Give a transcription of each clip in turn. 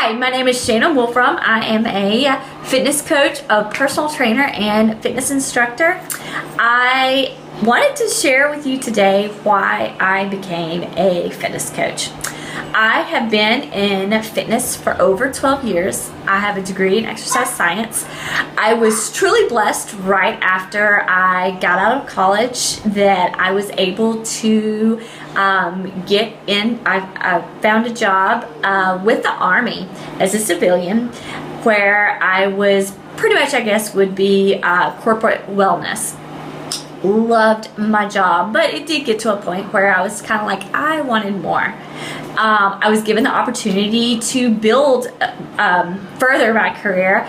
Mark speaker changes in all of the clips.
Speaker 1: Hi, my name is Shannon Wolfram. I am a fitness coach, a personal trainer, and fitness instructor. I wanted to share with you today why I became a fitness coach. I have been in fitness for over 12 years. I have a degree in exercise science. I was truly blessed right after I got out of college that I was able to get in. I found a job with the Army as a civilian where I was pretty much, I guess, would be corporate wellness. Loved my job, but it did get to a point where I was kind of like, I wanted more. I was given the opportunity to build further my career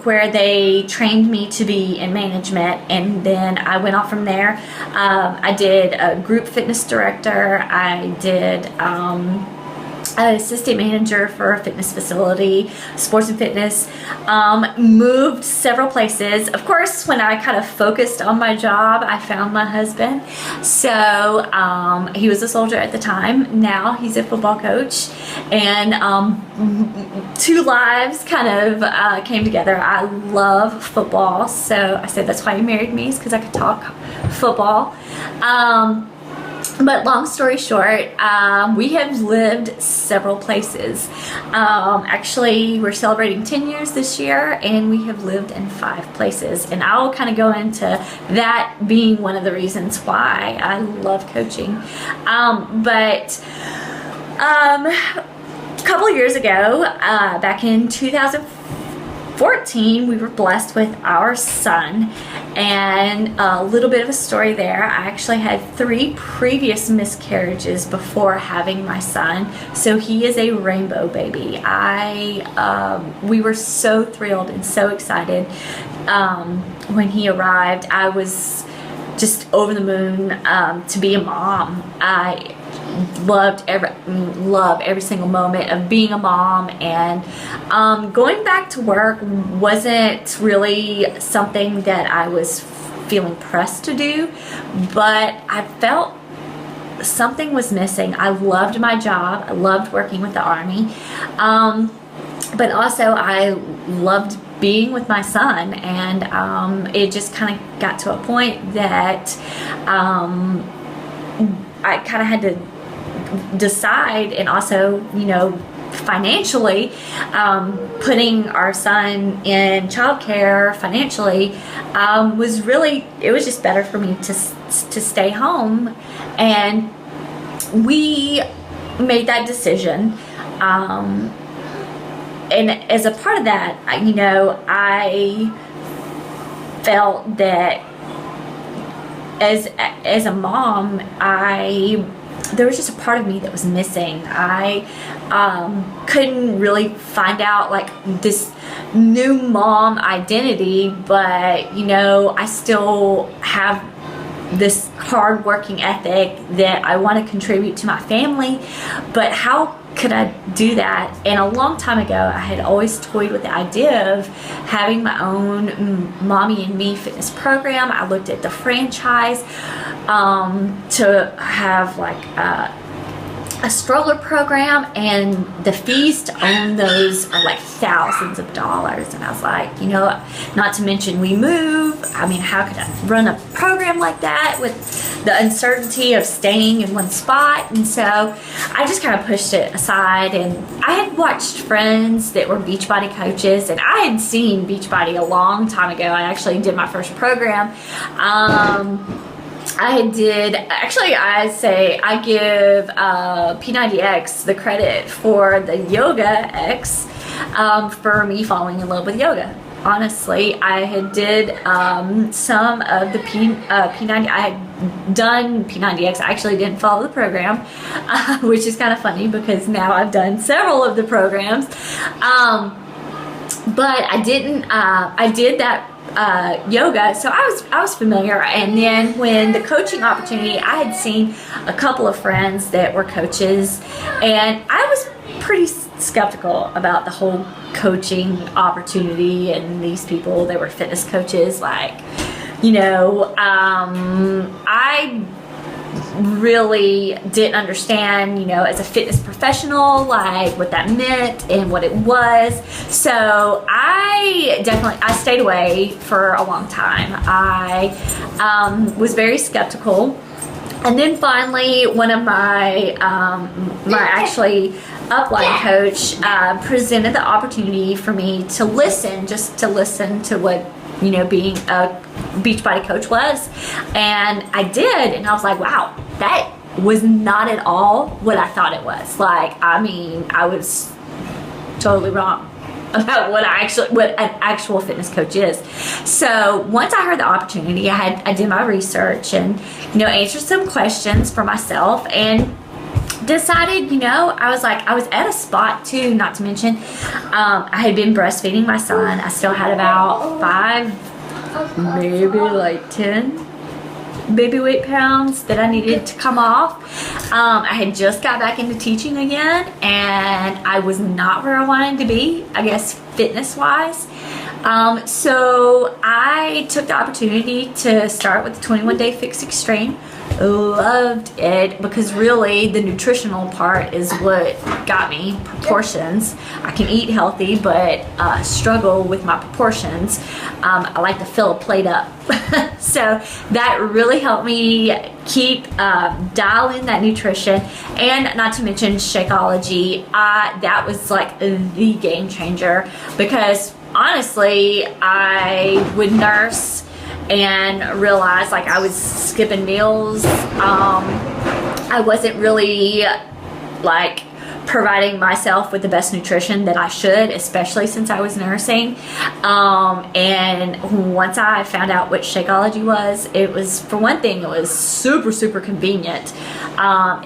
Speaker 1: where they trained me to be in management, and then I went off from there. I did a group fitness director. I did an assistant manager for a fitness facility, sports and fitness, moved several places. Of course, when I kind of focused on my job, I found my husband. So he was a soldier at the time. Now he's a football coach, and two lives kind of came together. I love football, so I said that's why he married me, is because I could talk football. But long story short, we have lived several places. Actually, we're celebrating 10 years this year, and we have lived in 5 places. And I'll kind of go into that being one of the reasons why I love coaching. But a couple of years ago, back in 2014, we were blessed with our son. And a little bit of a story there. I actually had 3 previous miscarriages before having my son, so he is a rainbow baby. We were so thrilled and so excited when he arrived. I was just over the moon to be a mom. I love every single moment of being a mom, and going back to work wasn't really something that I was feeling pressed to do, but I felt something was missing. I loved my job. I loved working with the Army, but also I loved being with my son, and it just kind of got to a point that I kind of had to decide, and also, financially, putting our son in childcare financially was really, it was just better for me to stay home, and we made that decision. And as a part of that, I felt that as a mom, there was just a part of me that was missing. I couldn't really find out like this new mom identity, but I still have this hard working ethic that I want to contribute to my family, but how could I do that? And a long time ago, I had always toyed with the idea of having my own Mommy and Me fitness program. I looked at the franchise to have like a stroller program, and the fees to own those are like thousands of dollars. And I was like, not to mention we move. I mean, how could I run a program like that with the uncertainty of staying in one spot? And so I just kind of pushed it aside, and I had watched friends that were Beachbody coaches, and I had seen Beachbody a long time ago. I actually did my first program. I give P90X the credit for the Yoga X for me falling in love with yoga. Honestly, I had did some of the P90. I had done P90X. I actually didn't follow the program, which is kind of funny because now I've done several of the programs. But I didn't. I did that yoga, so I was familiar. And then when the coaching opportunity, I had seen a couple of friends that were coaches, and I was pretty skeptical about the whole coaching opportunity and these people that were fitness coaches. Like, I really didn't understand, as a fitness professional, like what that meant and what it was. So I stayed away for a long time. I was very skeptical. And then finally, one of my actually upline coach presented the opportunity for me to listen to what being a Beachbody coach was. And I did, and I was like, wow, that was not at all what I thought it was. I was totally wrong about what an actual fitness coach is. So once I heard the opportunity, I did my research and answered some questions for myself, and decided, I was at a spot too, not to mention, I had been breastfeeding my son. I still had about 5, maybe 10 baby weight pounds that I needed to come off. I had just got back into teaching again, and I was not where I wanted to be, I guess, fitness wise. So I took the opportunity to start with the 21-day fixed extreme. Loved it, because really the nutritional part is what got me. Proportions. I can eat healthy, but struggle with my proportions. I like to fill a plate up. So that really helped me keep dial in that nutrition, and not to mention Shakeology. That was like the game changer, because honestly I would nurse and realized I was skipping meals. I wasn't really providing myself with the best nutrition that I should, especially since I was nursing. And once I found out what Shakeology was, it was, for one thing, it was super, super convenient.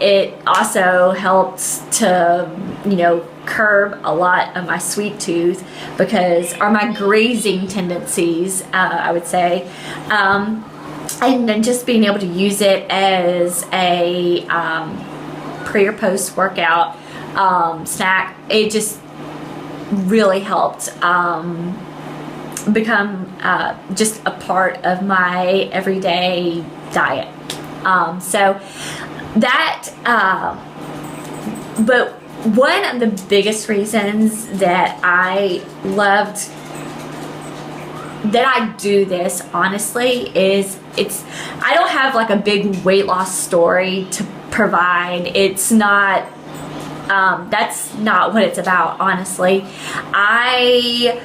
Speaker 1: It also helped to, curb a lot of my sweet tooth, or my grazing tendencies, I would say. And then just being able to use it as a pre or post workout snack, it just really helped become just a part of my everyday diet. So that, but one of the biggest reasons that I loved that I do this, honestly, is I don't have a big weight loss story to provide. It's not, that's not what it's about, honestly. I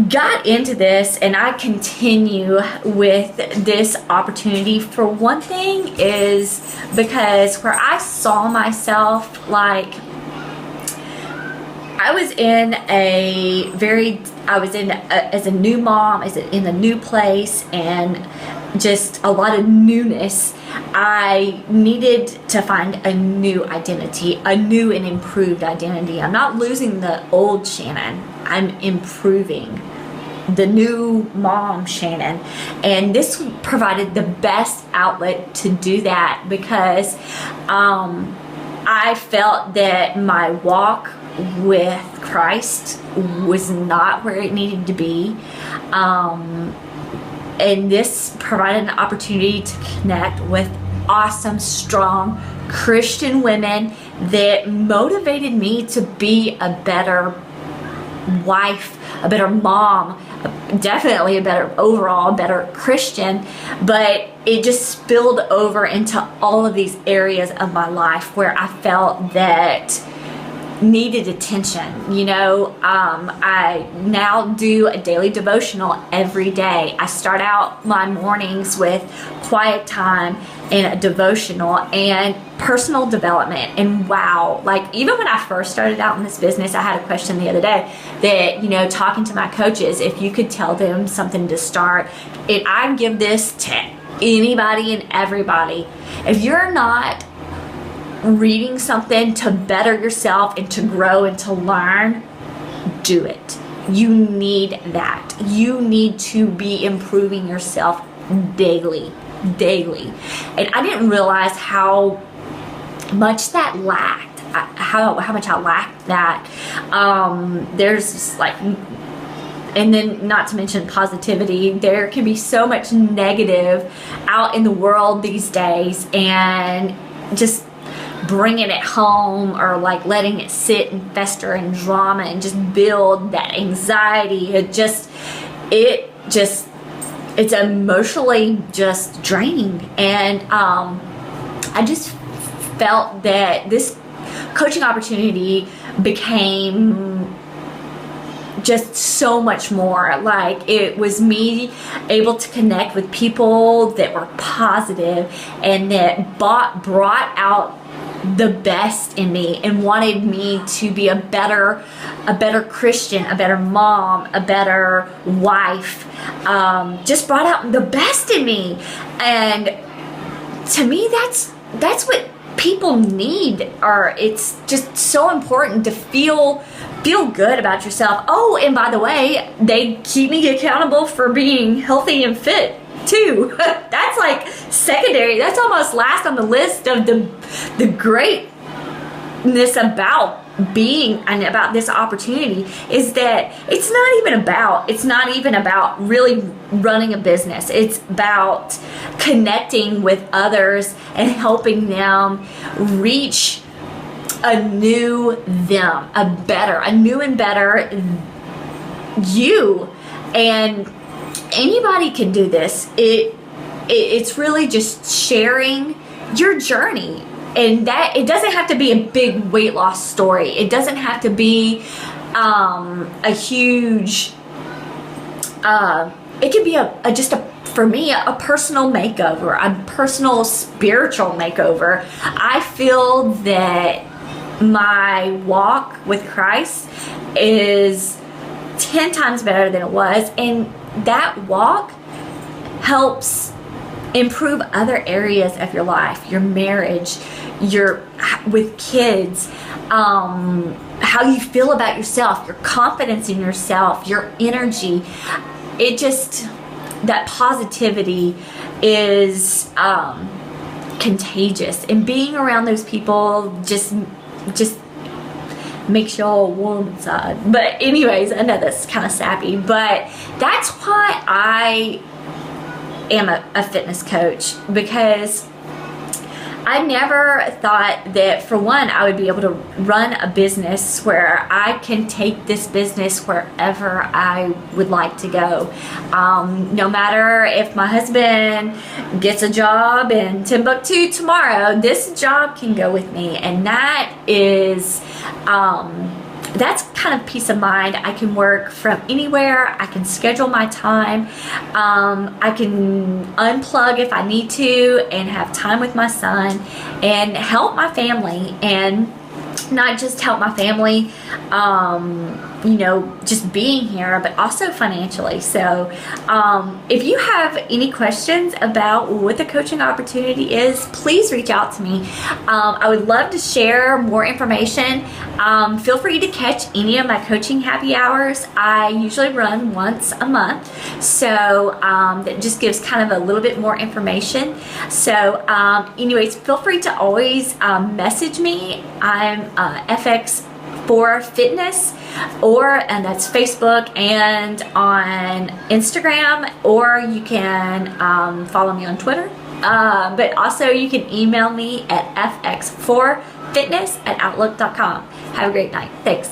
Speaker 1: got into this, and I continue with this opportunity, for one thing, is because where I saw myself, as a new mom, in a new place, and just a lot of newness. I needed to find a new identity, a new and improved identity. I'm not losing the old Shannon. I'm improving the new mom Shannon. And this provided the best outlet to do that, because I felt that my walk with Christ was not where it needed to be. And this provided an opportunity to connect with awesome, strong Christian women that motivated me to be a better wife, a better mom, definitely a better Christian. But it just spilled over into all of these areas of my life where I felt that needed attention. I now do a daily devotional every day. I start out my mornings with quiet time and a devotional and personal development. And wow, even when I first started out in this business, I had a question the other day that, talking to my coaches, if you could tell them something to start, and I give this to anybody and everybody. If you're not reading something to better yourself and to grow and to learn, do it. You need that. You need to be improving yourself daily. And I didn't realize how much that lacked, how much I lacked that. There's and then not to mention positivity. There can be so much negative out in the world these days, and just bringing it home or like letting it sit and fester and drama and just build that anxiety. It's emotionally just draining. And I just felt that this coaching opportunity became just so much more. Like, it was me able to connect with people that were positive and that brought out the best in me and wanted me to be a better Christian, a better mom, a better wife. Just brought out the best in me. And to me, that's what people need. Or it's just so important to feel good about yourself. Oh, and by the way, they keep me accountable for being healthy and fit too. That's like secondary. That's almost last on the list of the greatness about being and about this opportunity, is that it's not even about really running a business. It's about connecting with others and helping them reach a new and better you. And anybody can do this. It's really just sharing your journey, and that it doesn't have to be a big weight loss story. It doesn't have to be a huge. It could be for me, a personal makeover, a personal spiritual makeover. I feel that my walk with Christ is 10 times better than it was, and that walk helps improve other areas of your life, your marriage, with kids, how you feel about yourself, your confidence in yourself, your energy. That positivity is contagious, and being around those people just makes you all warm inside. But anyways, I know that's kind of sappy, but that's why I am a fitness coach, because I never thought that, for one, I would be able to run a business where I can take this business wherever I would like to go. No matter if my husband gets a job in Timbuktu tomorrow, this job can go with me. And that is, that's kind of peace of mind. I can work from anywhere. I can schedule my time. I can unplug if I need to and have time with my son and help my family, and not just help my family, just being here, but also financially. So if you have any questions about what the coaching opportunity is, please reach out to me. I would love to share more information. Feel free to catch any of my coaching happy hours. I usually run once a month, so that just gives kind of a little bit more information. So anyways, feel free to always message me. I'm FX4 Fitness, and that's Facebook and on Instagram, or you can follow me on Twitter. But also you can email me at fx4fitness@outlook.com. Have a great night. Thanks.